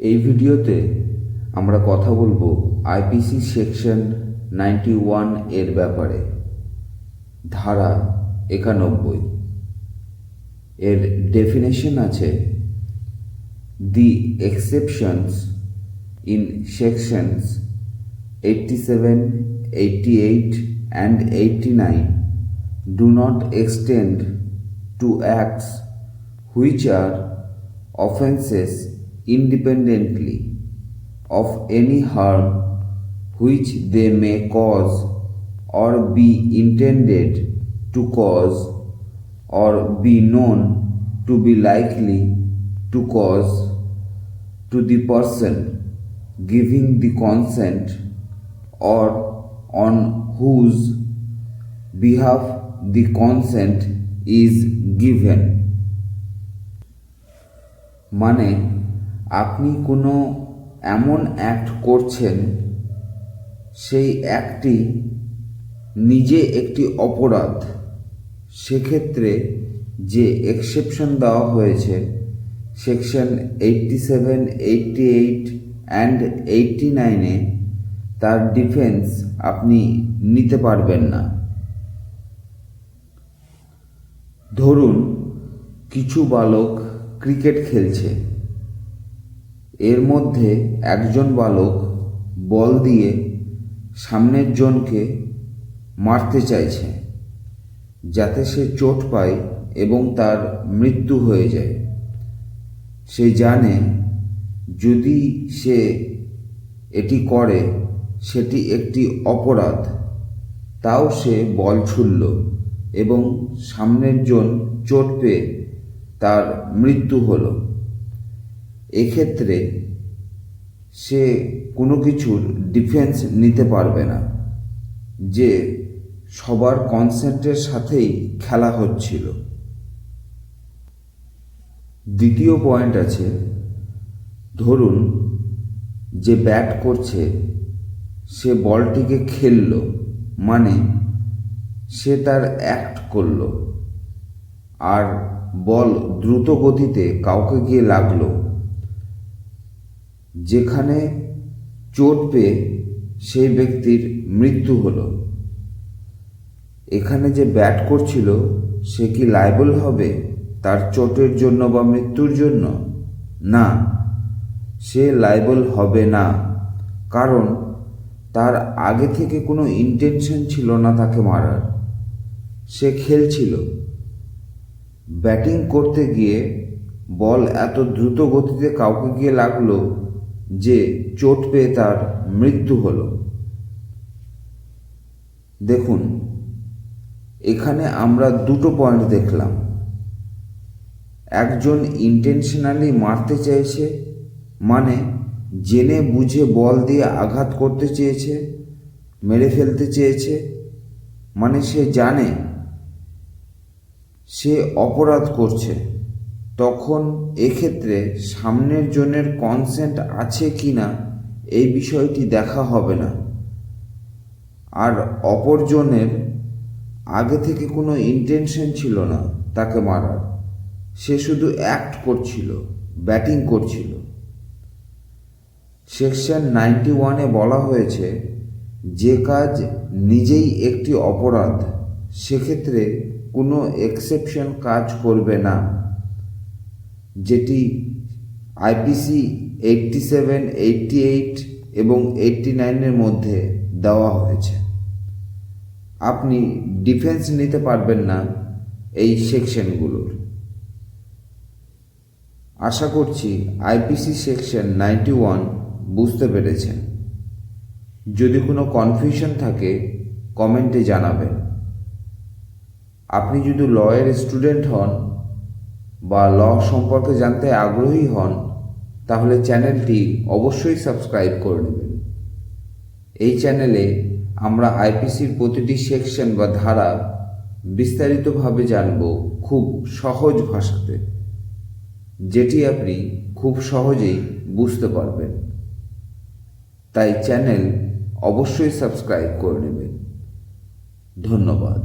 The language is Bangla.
এই ভিডিওতে আমরা কথা বলবো আইপিসি সেকশন 91 এর ব্যাপারে। ধারা 91 এর ডেফিনেশন আছে, দি exceptions in sections 87, 88 and 89 do not extend to acts which are offenses independently of any harm which they may cause or be intended to cause or be known to be likely to cause to the person giving the consent or on whose behalf the consent is given। মানে আপনি কোনো এমন অ্যাক্ট করছেন, সেই অ্যাক্টটি নিজে একটি অপরাধ, সেক্ষেত্রে যে এক্সেপশন দেওয়া হয়েছে সেকশন 87, 88 অ্যান্ড 89-এ তার ডিফেন্স আপনি নিতে পারবেন না। ধরুন কিছু বালক ক্রিকেট খেলছে, এর মধ্যে একজন বালক বল দিয়ে সামনের জনকে মারতে চাইছে যাতে সে চোট পায় এবং তার মৃত্যু হয়ে যায়। সে জানে যদি সে এটি করে সেটি একটি অপরাধ, তাও সে বল ছুড়ল এবং সামনের জন চোট পেয়ে তার মৃত্যু হলো। এক্ষেত্রে সে কোনো কিছুর ডিফেন্স নিতে পারবে না, যে সবার কনসেন্টের সাথেই খেলা হচ্ছিল। দ্বিতীয় পয়েন্ট আছে, ধরুন যে ব্যাট করছে সে বলটিকে খেলল, মানে সে তার অ্যাক্ট করল, আর বল দ্রুত গতিতে কাউকে গিয়ে লাগলো, যেখানে চোট পেয়ে সেই ব্যক্তির মৃত্যু হলো। এখানে যে ব্যাট করছিল সে কি লায়াবল হবে তার চোটের জন্য বা মৃত্যুর জন্য? না, সে লায়াবল হবে না, কারণ তার আগে থেকে কোনো ইন্টেনশন ছিল না তাকে মারার। সে খেলছিল, ব্যাটিং করতে গিয়ে বল এত দ্রুত গতিতে কাউকে গিয়ে লাগলো যে চোট পেয়ে তার মৃত্যু হলো। দেখুন, এখানে আমরা দুটো পয়েন্ট দেখলাম। একজন ইন্টেনশনালি মারতে চাইছে, মানে জেনে বুঝে বল দিয়ে আঘাত করতে চেয়েছে, মেরে ফেলতে চেয়েছে, মানে সে জানে সে অপরাধ করছে। তখন এক্ষেত্রে সামনের জনের কনসেন্ট আছে কি না এই বিষয়টি দেখা হবে না, আর অপরজনের আগে থেকে কোনো ইন্টেনশন ছিল না তাকে মারার, সে শুধু অ্যাক্ট করছিল, ব্যাটিং করছিল। সেকশন 91-এ বলা হয়েছে যে কাজ নিজেই একটি অপরাধ, সেক্ষেত্রে কোনো এক্সেপশন কাজ করবে না, যেটি আইপিসি 87, 88 এবং 89-এর মধ্যে দেওয়া হয়েছে। আপনি ডিফেন্স নিতে পারবেন না এই সেকশনগুলোর। আশা করছি আইপিসি সেকশন 91 বুঝতে পেরেছেন। যদি কোনো কনফিউশন থাকে কমেন্টে জানাবেন। আপনি যদি লয়ের স্টুডেন্ট হন বা ল সম্পর্কে জানতে আগ্রহী হন, তাহলে চ্যানেলটি অবশ্যই সাবস্ক্রাইব করে নেবেন। এই চ্যানেলে আমরা আইপিসির প্রতিটি সেকশন বা ধারা বিস্তারিতভাবে জানব খুব সহজ ভাষাতে, যেটি আপনি খুব সহজেই বুঝতে পারবেন। তাই চ্যানেল অবশ্যই সাবস্ক্রাইব করে নেবেন। ধন্যবাদ।